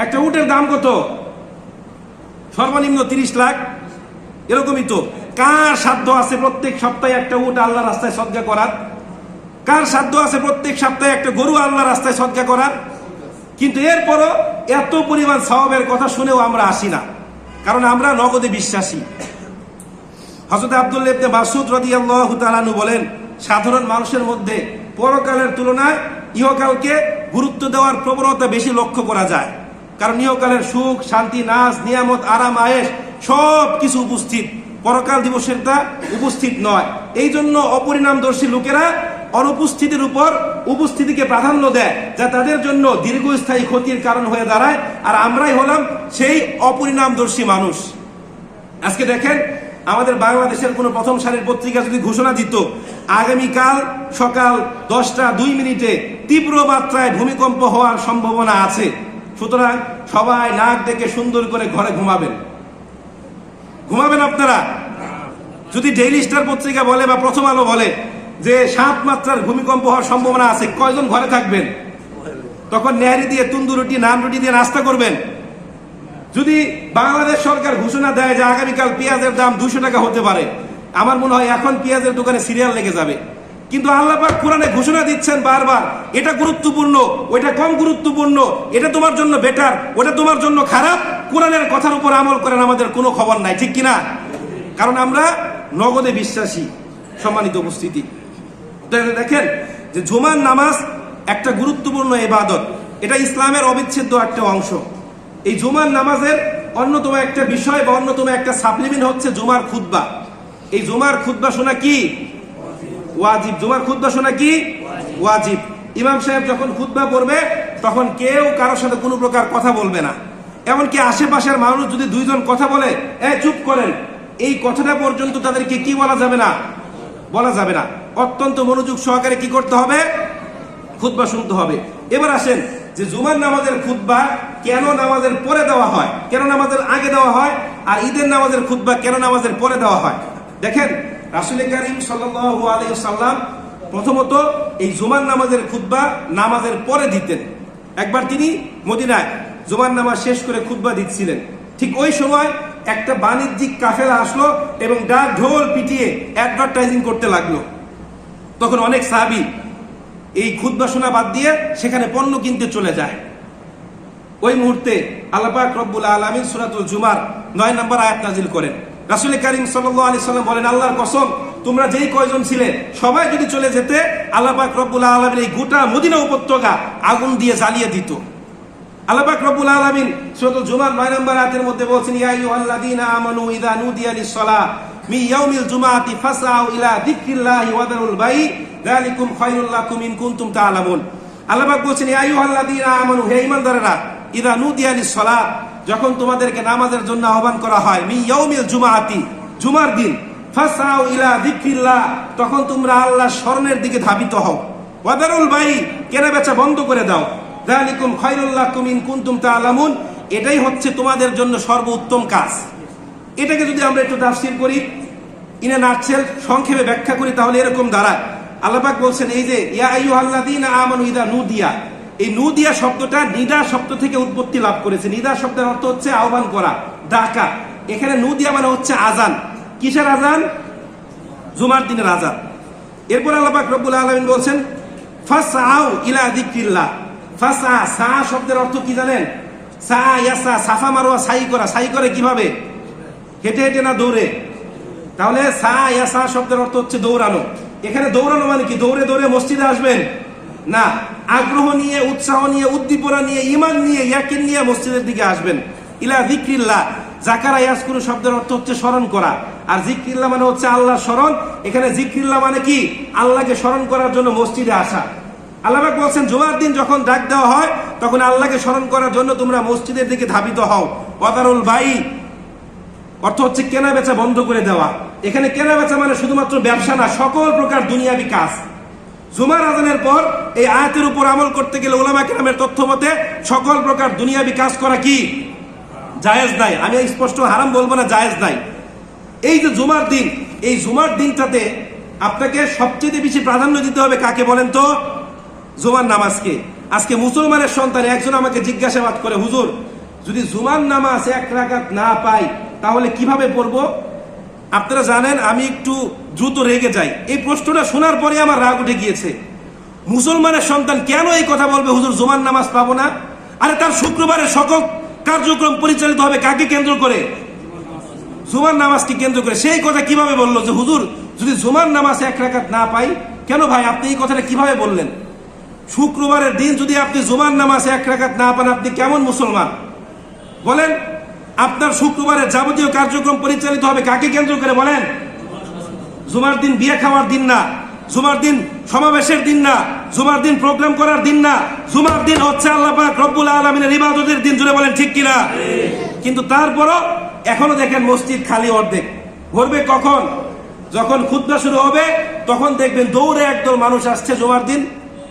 একটা উটের দাম কত? সর্বনিম্ন 30 লাখ, এরকমই তো। কার সাধ্য আছে প্রত্যেক সপ্তাহে একটা উট আল্লাহ রাস্তায় সদকা করার? কার সাধ্য আছে প্রত্যেক সপ্তাহে একটা গরু আল্লাহ রাস্তায় সদকা করার? কিন্তু এরপরও এত পরিমাণ সওয়াবের কথা শুনেও আমরা আসি না, কারণ আমরা নগদে বিশ্বাসী। হযরত আব্দুল্লাহ ইবনে মাসউদ রাদিয়াল্লাহু তাআলা আনহু বলেন, সাধারণ মানুষের মধ্যে পরকালের তুলনায় ইহকালকে গুরুত্ব দেওয়ার প্রবণতা বেশি লক্ষ্য করা যায়। কারণ ইহকালের সুখ, শান্তি, নাজ, নিয়ামত, আরাম, আয়েশ সব কিছু উপস্থিত, পরকাল দিবসের তা উপস্থিত নয়। এই জন্য অপরিণামদর্শী লোকেরা অনুপস্থিতির উপর উপস্থিতিকে প্রাধান্য দেয়, যা তাদের জন্য দীর্ঘস্থায়ী ক্ষতির কারণ হয়ে দাঁড়ায়। আর আমরাই হলাম সেই অপরিণামদর্শী মানুষ। আজকে দেখেন, আমাদের বাংলাদেশের কোনো প্রথম সারির পত্রিকা যদি ঘোষণা দিত আগামীকাল সকাল 10:02 তীব্র মাত্রায় ভূমিকম্প হওয়ার সম্ভাবনা আছে, সুতরাং সবাই নাক ডেকে সুন্দর করে ঘরে ঘুমাবেন আপনারা? যদি ডেইলি স্টার পত্রিকা বলে বা প্রথম আলো বলে যে 7 মাত্রার ভূমিকম্প হওয়ার সম্ভাবনা আছে, কয়জন ঘরে থাকবেন? তখন নেহারি দিয়ে, তন্দুর রুটি, নান রুটি দিয়ে নাস্তা করবেন। যদি বাংলাদেশ সরকার ঘোষণা দেয় যে আগামীকাল পেঁয়াজের দাম 200 টাকা হতে পারে, আমার মনে হয় এখন পেঁয়াজের দোকানে সিরিয়াল লেগে যাবে। কিন্তু আল্লাহ পাক কোরআনে ঘোষণা দিচ্ছেন বারবার, এটা গুরুত্বপূর্ণ, ওইটা কম গুরুত্বপূর্ণ, এটা তোমার জন্য বেটার, ওটা তোমার জন্য খারাপ। কোরআনের কথার উপর আমল করেন, আমাদের কোনো খবর নাই, ঠিক কিনা? কারণ আমরা নগদে বিশ্বাসী। সম্মানিত উপস্থিতি, দেখেন যে জুমার নামাজ একটা গুরুত্বপূর্ণ ইবাদত, এটা ইসলামের অবিচ্ছেদ্য একটা অংশ। এই জুমার নামাজের অন্যতম একটা বিষয় বা অন্যতম একটা সাপ্লিমেন্ট হচ্ছে জুমার খুতবা। এই জুমার খুতবা শোনা কি ওয়াজিব? জুমার খুতবা শোনা কি ওয়াজিব। ইমাম সাহেব যখন খুতবা পড়বে তখন কেউ কারোর সাথে কোনো প্রকার কথা বলবে না। এমনকি আশেপাশের মানুষ যদি 2 জন কথা বলে, চুপ করেন, এই কথাটা পর্যন্ত তাদেরকে কি বলা যাবে না? বলা যাবে না। অত্যন্ত মনোযোগ সহকারে কি করতে হবে? খুতবা শুনতে হবে। এবার আসেন যে জুমার নামাজের খুতবা কেন নামাজের পরে দেওয়া হয়, কেন নামাজের আগে দেওয়া হয়, আর ঈদের নামাজের খুতবা কেন নামাজের পরে দেওয়া হয়। দেখেন, রাসূল কারীম সাল্লাল্লাহু আলাইহি ওয়াসাল্লাম প্রথমত এই জুমার নামাজের খুতবা নামাজের পরে দিতেন। একবার তিনি মদিনায় জুমার নামাজ শেষ করে খুতবা দিচ্ছিলেন। ঠিক ওই সময় একটা বাণিজ্যিক কাফেলা আসলো এবং ডাক ঢোল পিটিয়ে অ্যাডভার্টাইজিং করতে লাগলো। তখন অনেক সাহাবী এই খুতবা শোনা বাদ দিয়ে সেখানে পণ্য কিনতে চলে যায়। ওই মুহূর্তে আল্লাহ পাক রব্বুল আলামিন সূরাতুল জুমার 9 নম্বর আয়াত নাযিল করেন। রাসূল কারীম সাল্লাল্লাহু আলাইহি সাল্লাম বলেন, আল্লাহর কসম, তোমরা যেই কয়জন ছিলে সবাই যদি চলে যেতে, আল্লাহ পাক রব্বুল আলামিন এই গোটা মদিনা উপত্যকা আগুন দিয়ে জ্বালিয়ে দিত। আল্লাহ পাক রব্বুল আলামিন সূরাতুল জুমার 9 নম্বর আয়াতের মধ্যে বলেছেন, ইয়া আইয়ুহাল্লাযীনা আমানু ইযা নুদিয়া লিস-সালাহ মিন ইয়াউমিল জুমআতি ফাসআউ ইলা যিকরিল্লাহি ওয়া যারুল বাই যালিকুম খায়রুল লাকুম ইন কুনতুম তা'লামুন। আল্লাহ পাক বলেছেন, ইয়া আইয়ুহাল্লাযীনা আমানু, হে ঈমানদারেরা, ইযা নুদিয়া লিস-সালাহ, যখন তোমাদেরকে নামাজের জন্য আহ্বান করা হয়, মিন ইয়াউমিল জুমআতি, জুমার দিন, ফাসআউ ইলা যিকরিল্লাহ, তখন তোমরা আল্লাহর স্মরণের দিকে ধাবিত হও, ওয়া যারুল বাই, কেনাবেচা বন্ধ করে দাও, যালিকুম খায়রুল লাকুম ইন কুনতুম তা'লামুন, এটাই হচ্ছে তোমাদের জন্য সর্বোত্তম কাজ। এটাকে যদি আমরা একটু তাফসীর করি, ইনে নাটসেল সংক্ষেপে ব্যাখ্যা করি, তাহলে এরকম দাঁড়ায় আল্লাহ পাক বলছেন এই যে ইয়া আইয়ুহাল্লাযীনা আমানু ইযা নুদিয়া, এই নুদিয়া শব্দটা নিদা শব্দ থেকে উৎপত্তি লাভ করেছে। নিদা শব্দের অর্থ হচ্ছে আহ্বান করা, ডাকা। এখানে নুদিয়া মানে হচ্ছে আজান। কিসের আজান? জুমার দিনের আজান। এরপর আল্লাহ পাক রব্বুল আলামিন বলছেন ফাসআউ ইলা যিকরিল্লাহ। ফাসআ, সা শব্দের অর্থ কি জানেন? সা ইয়াসা, সাফা মারওয়া, সাই করা। সাই করে কিভাবে? হেঁটে হেঁটে না দৌড়ে? তাহলে সা ইয়াসা শব্দের অর্থ হচ্ছে দৌড়ানো। এখানে দৌড়ানো মানে কি দৌড়ে দৌড়ে মসজিদে আসবেন না, আগ্রহ নিয়ে, উৎসাহ নিয়ে, উদ্দীপনা নিয়ে, ঈমান নিয়ে, ইয়াকিন নিয়ে মসজিদের দিকে আসবেন। ইলা যিকরিল্লাহ, যাকারা ইয়াজকুরু শব্দের অর্থ হচ্ছে স্মরণ করা, আর যিকরিল্লাহ মানে হচ্ছে আল্লাহর স্মরণ। এখানে যিকরিল্লাহ মানে কি আল্লাহকে স্মরণ করার জন্য মসজিদে আসা। আল্লাহ পাক বলছেন জুমার দিন যখন ডাক দেওয়া হয় তখন আল্লাহকে স্মরণ করার জন্য তোমরা মসজিদের দিকে ধাবিত হও। ওয়াদারুল বাই অর্থ হচ্ছে কেনা বেচা বন্ধ করে দেওয়া। এখানে কেনা বেচা মানে শুধুমাত্র ব্যবসা না, সকল প্রকার দুনিয়াবি কাজ। জুমার আজানের পর এই আয়াতের উপর আমল করতে গেলে উলামা কেরামের তথ্য মতে সকল প্রকার দুনিয়াবি কাজ করা কি জায়েজ নাই। আমি স্পষ্ট হারাম বলবো না, জায়েজ নাই। এই যে জুমার দিন, এই জুমার দিনটাতে আপনাকে সবচেয়ে বেশি প্রাধান্য দিতে হবে কাকে বলেন তো? জুমার নামাজকে। আজকে মুসলমানের সন্তান একজন আমাকে জিজ্ঞাসাবাদ করে, হুজুর যদি জুমার নামাজ এক রাকাত না পাই তাহলে কিভাবে পড়বো? আপনারা জানেন আমি একটু দ্রুত রেগে যাই। এই প্রশ্নটা শোনার পরে আমার রাগ উঠে গিয়েছে। মুসলমানের সন্তান কেন এই কথা বলবে হুজুর জুমার নামাজ পাবো না? আরে তার শুক্রবারের সকল কার্যক্রম পরিচালিত হবে কাকে কেন্দ্র করে? জুমার নামাজকে কেন্দ্র করে। সেই কথা কিভাবে বললো যে হুজুর যদি জুমার নামাজ এক রাকাত না পাই? কেন ভাই আপনি এই কথাটা কিভাবে বললেন? শুক্রবারের দিন যদি আপনি জুমার নামাজ এক রাকাত না পান আপনি কেমন মুসলমান বলেন? আপনার শুক্রবারের যাবতীয় কার্যক্রম পরিচালিত হবে কাকে কেন্দ্র করে বলেন? জুমার দিন বিয়ে খাওয়ার দিন না, জুমার দিন সমাবেশের দিন না, জুমার দিন প্রোগ্রাম করার দিন না। জুমার দিন হচ্ছে আল্লাহ পাক রব্বুল আলামিনের ইবাদতের দিন। জুড়ে বলেন ঠিক কিনা? কিন্তু তারপরও এখনো দেখেন মসজিদ খালি অর্ধেক। ভরবে কখন? যখন খুতবা শুরু হবে তখন দেখবেন দৌড়ে একদল মানুষ আসছে জুমার দিন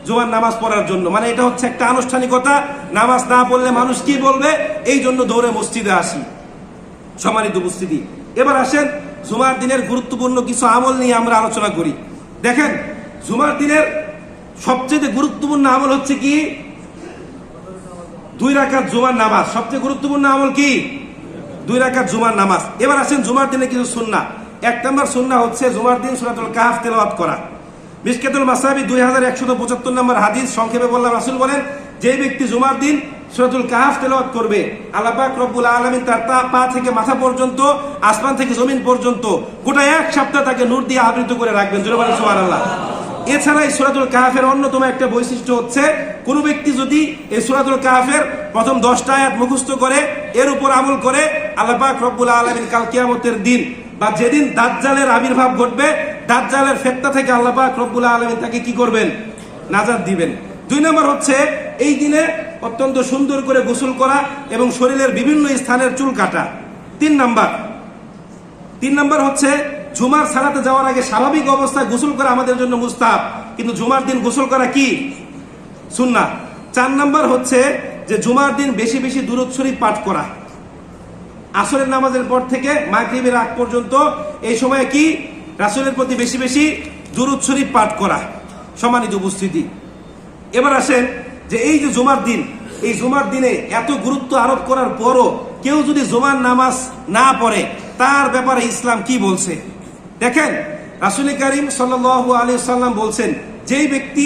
জুমার নামাজ পড়ার জন্য। মানে এটা হচ্ছে একটা আনুষ্ঠানিকতা। নামাজ না পড়লে মানুষ কি বলবে, এই জন্য দৌড়ে মসজিদে আসি। সম্মানিত উপস্থিতি, এবার আসেন জুমার দিনের গুরুত্বপূর্ণ কিছু আমল নিয়ে আমরা আলোচনা করি। দেখেন জুমার দিনের সবচেয়ে গুরুত্বপূর্ণ আমল হচ্ছে কি? 2 রাকাত জুমার নামাজ। সবচেয়ে গুরুত্বপূর্ণ আমল কি? 2 রাকাত জুমার নামাজ। এবার আসেন জুমার দিনে কিছু সুন্নাহ। 1 নম্বর সুন্নাহ হচ্ছে জুমার দিন সূরাতুল কাহফ তেলাওয়াত করা। মিশকাতুল মাসাবি 2175 নম্বর হাদিস, সংক্ষেপে বললাম, রাসূল বলেন যে ব্যক্তি জুমার দিন সূরাতুল কাহফ তেলাওয়াত করবে আল্লাহ পাক রব্বুল আলামিন তার পা থেকে মাথা পর্যন্ত, আসমান থেকে জমিন পর্যন্ত গোটা 1 সপ্তাহ তাকে নূর দিয়ে আবৃত করে রাখবেন। জোরে বলেন সুবহানাল্লাহ। এছাড়া এই সূরাতুল কাহফের অন্যতম একটা বৈশিষ্ট্য হচ্ছে কোন ব্যক্তি যদি এই সূরাতুল কাহফের প্রথম 10টা আয়াত মুখস্থ করে এর উপর আমল করে আল্লাহ পাক রব্বুল আলামিন কাল কিয়ামতের দিন বা যেদিন দাজ্জালের আবির্ভাব ঘটবে, দাজ্জালের ফিতনা থেকে আল্লাহ পাক রব্বুল আলামিন তাকে কি করবেন? নাজাত দিবেন। 2 নম্বর হচ্ছে এই দিনে অত্যন্ত সুন্দর করে গোসল করা এবং শরীরের বিভিন্ন স্থানের চুল কাটা। 3 নম্বর হচ্ছে জুমার সালাতে যাওয়ার আগে স্বাভাবিক অবস্থায় গোসল করা আমাদের জন্য মুস্তাহাব, কিন্তু জুমার দিন গোসল করা কি সুন্নাহ। 4 নম্বর হচ্ছে যে জুমার দিন বেশি বেশি দুরূদ শরীফ পাঠ করা। আসরের নামাজের পর থেকে মাগরিবের আগ পর্যন্ত এই সময়ে কি রাসূলের প্রতি বেশি বেশি দুরূদ শরীফ পাঠ করা। সম্মানিত উপস্থিতি, এবার আসেন যে এই যে জুমার দিন, এই জুমার দিনে এত গুরুত্ব আরোপ করার পরও কেউ যদি জুমার নামাজ না পড়ে তার ব্যাপারে ইসলাম কি বলছে দেখেন। রাসূল করিম সাল্লাল্লাহু আলাইহি সাল্লাম বলছেন যেই ব্যক্তি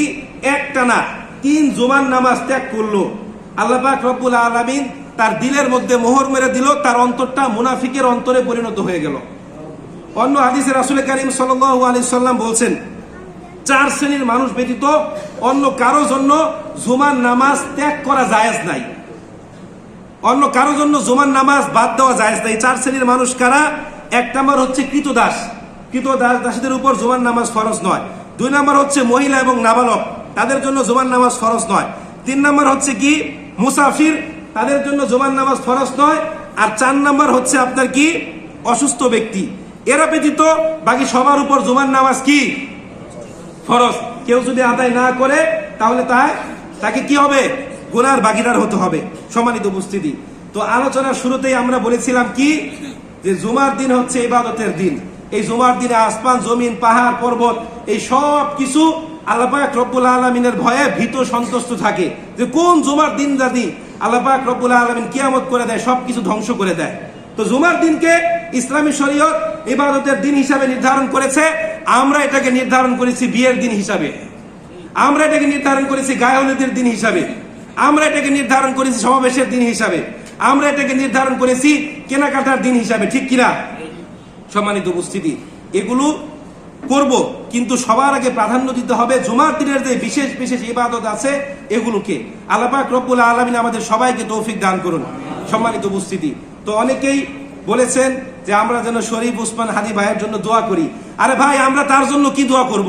একটানা 3 জুমার নামাজ ত্যাগ করলো আল্লাহ পাক রব্বুল আলামিন তার দিলের মধ্যে মোহর মেরে দিল, তার অন্তরটা মুনাফিকের অন্তরে পরিণত হয়ে গেল। অন্য হাদিসে রাসূল করিম সাল্লাল্লাহু আলাইহি সাল্লাম বলছেন 4 শ্রেণীর মানুষ ব্যতীত অন্য কারো জন্য জুমার নামাজ ত্যাগ করা জায়েজ নাই। অন্য কারো জন্য জুমার নামাজ বাদ দেওয়া জায়েজ নাই। 4 শ্রেণীর মানুষ কারা? 1 নম্বর হচ্ছে কৃতদাস, দাসীদের উপর জুমার নামাজ ফরজ নয়। 2 নম্বর হচ্ছে মহিলা এবং নাবালক, তাদের জন্য জুমার নামাজ ফরজ নয়। 3 নম্বর হচ্ছে কি মুসাফির, তাদের জন্য জুমার নামাজ ফরজ নয়। আর 4 নম্বর হচ্ছে আপনার কি অসুস্থ ব্যক্তি। এরা ব্যতীত বাকি সবার উপর জুমার নামাজ কি ফরজ। কেউ যদি আদায় না করে তাহলে তাকে কি হবে? গুনার ভাগীদার হতে হবে। সম্মানিত উপস্থিতি, তো আলোচনার শুরুতেই আমরা বলেছিলাম কি যে জুমার দিন হচ্ছে ইবাদতের দিন। এই জুমার দিনে আসমান জমিন পাহাড় পর্বত এই সব কিছু আল্লাহ পাক রব্বুল আলামিনের ভয়ে ভীত সন্তুষ্ট থাকে যে কোন জুমার দিন যদি আল্লাহ পাক রব্বুল আলামিন কিয়ামত করে দেয়, সবকিছু ধ্বংস করে দেয়। তো জুমার দিনকে ইসলামী শরীয়ত ইবাদতের দিন হিসাবে নির্ধারণ করেছে। আমরা এটাকে নির্ধারণ করেছি বিয়ের দিন হিসাবে, আমরা এটাকে নির্ধারণ করেছি গায়নের দিন হিসাবে, আমরা এটাকে নির্ধারণ করেছি সমাবেশের দিন হিসাবে, আমরা এটাকে নির্ধারণ করেছি কেনাকাটার দিন হিসাবে, ঠিক কিনা? সম্মানিত উপস্থিতি, এগুলো করব, কিন্তু সবার আগে প্রাধান্য দিতে হবে জুমার দিনের যে বিশেষ বিশেষ ইবাদত আছে এগুলোকে। আল্লাহ পাক রব্বুল আলামিন আমাদের সবাইকে তৌফিক দান করুন। সম্মানিত উপস্থিতি, তো অনেকেই বলেছেন যে আমরা যেন শরীফ উসমান হাদি ভাইয়ের জন্য দোয়া করি। আরে ভাই, আমরা তার জন্য কি দোয়া করব?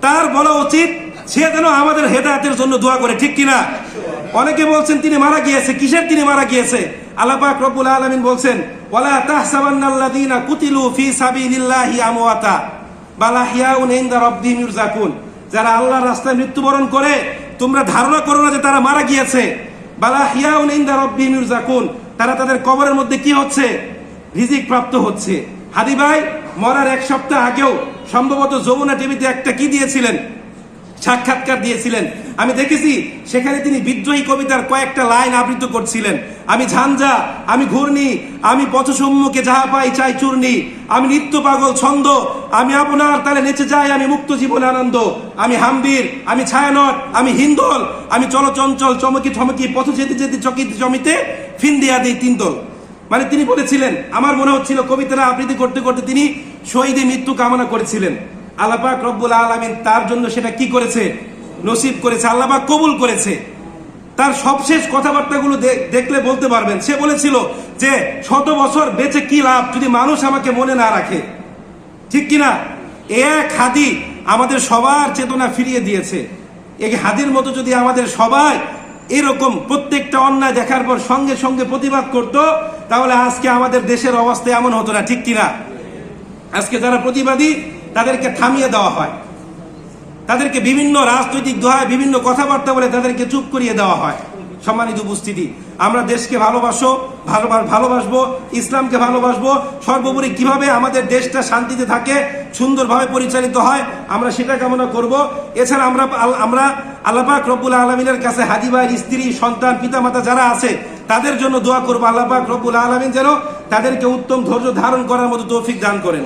তার বলা উচিত সে যেন আমাদের হেদায়েতের জন্য দোয়া করে, ঠিক কিনা? অনেকে বলছেন তিনি মারা গিয়েছে, কিসের তিনি মারা গিয়েছে? আল্লাহ পাক রব্বুল আলামিন বলছেন ওয়ালা তাহসাবান্নাল্লাযীনা কুতিলু ফি সাবিলিল্লাহি আমওয়াতা বাল আহইয়াউন ইনদা রাব্বিহিম ইরযাকুন। যারা আল্লাহর রাস্তায় মৃত্যুবরণ করে তোমরা ধারণা করো না যে তারা মারা গিয়েছে। বাল আহইয়াউন ইনদা রাব্বিহিম ইরযাকুন, তারা তাদের কবরের মধ্যে কি হচ্ছে? রিজিক প্রাপ্ত হচ্ছে। হাদি ভাই মরার এক সপ্তাহ আগেও সম্ভবত যমুনা টিভিতে একটা কি দিয়েছিলেন, সাক্ষাৎকার দিয়েছিলেন। আমি দেখেছি সেখানে তিনি বিদ্রোহী কবিতার কয়েকটা লাইন আবৃত্তি করছিলেন। আমি ঝাঞ্ঝা, আমি ঘূর্ণি, আমি পথসম্মুখে যাহা পাই চাই চূর্ণি, আমি নিত্য পাগল ছন্দ, আমি আপনার তালে নেচে যাই, আমি মুক্ত জীবন আনন্দ, আমি হাম্বির, আমি ছায়ানট, আমি হিন্দল, আমি চলচঞ্চল চমকি ঠমকি পথ যেতে যেতে চকিতে জমিতে ফিন দিয়া দিই তিনদল। মানে তিনি বলেছিলেন, আমার মনে হচ্ছিল কবিতাটা আবৃত্তি করতে করতে তিনি শহীদে মৃত্যু কামনা করেছিলেন। আল্লাহ পাক রব্বুল আলামিন তার জন্য সেটা কি করেছে? নসিব করেছে, আল্লাহ পাক কবুল করেছে। তার সবশেষ কথাবার্তাগুলো দেখলে বলতে পারবেন, সে বলেছিল যে 100 বছর বেঁচে কি লাভ যদি মানুষ আমাকে মনে না রাখে, ঠিক কিনা? এক হাদি আমাদের সবার চেতনা ফিরিয়ে দিয়েছে। এই হাদির মতো যদি আমাদের সবাই এরকম প্রত্যেকটা অন্যায় দেখার পর সঙ্গে সঙ্গে প্রতিবাদ করত, তাহলে আজকে আমাদের দেশের অবস্থা এমন হতো না, ঠিক কিনা? আজকে যারা প্রতিবাদী তাদেরকে থামিয়ে দেওয়া হয়, তাদেরকে বিভিন্ন রাজনৈতিক দোহায় বিভিন্ন কথাবার্তা বলে তাদেরকে চুপ করিয়ে দেওয়া হয়। সম্মানিত উপস্থিতি, আমরা দেশকে ভালোবাসবো, ইসলামকে ভালোবাসবো, সর্বোপরি কিভাবে আমাদের দেশটা শান্তিতে থাকে, সুন্দরভাবে পরিচালিত হয়, আমরা সেটা কামনা করব। এছাড়া আমরা আল্লাহ পাক রব্বুল আলামিনের কাছে হাদি ভাইয়ের স্ত্রী, সন্তান, পিতামাতা যারা আছে তাদের জন্য দোয়া করবো। আল্লাহ পাক রব্বুল আলামিন যেন তাদেরকে উত্তম ধৈর্য ধারণ করার মতো তৌফিক দান করেন।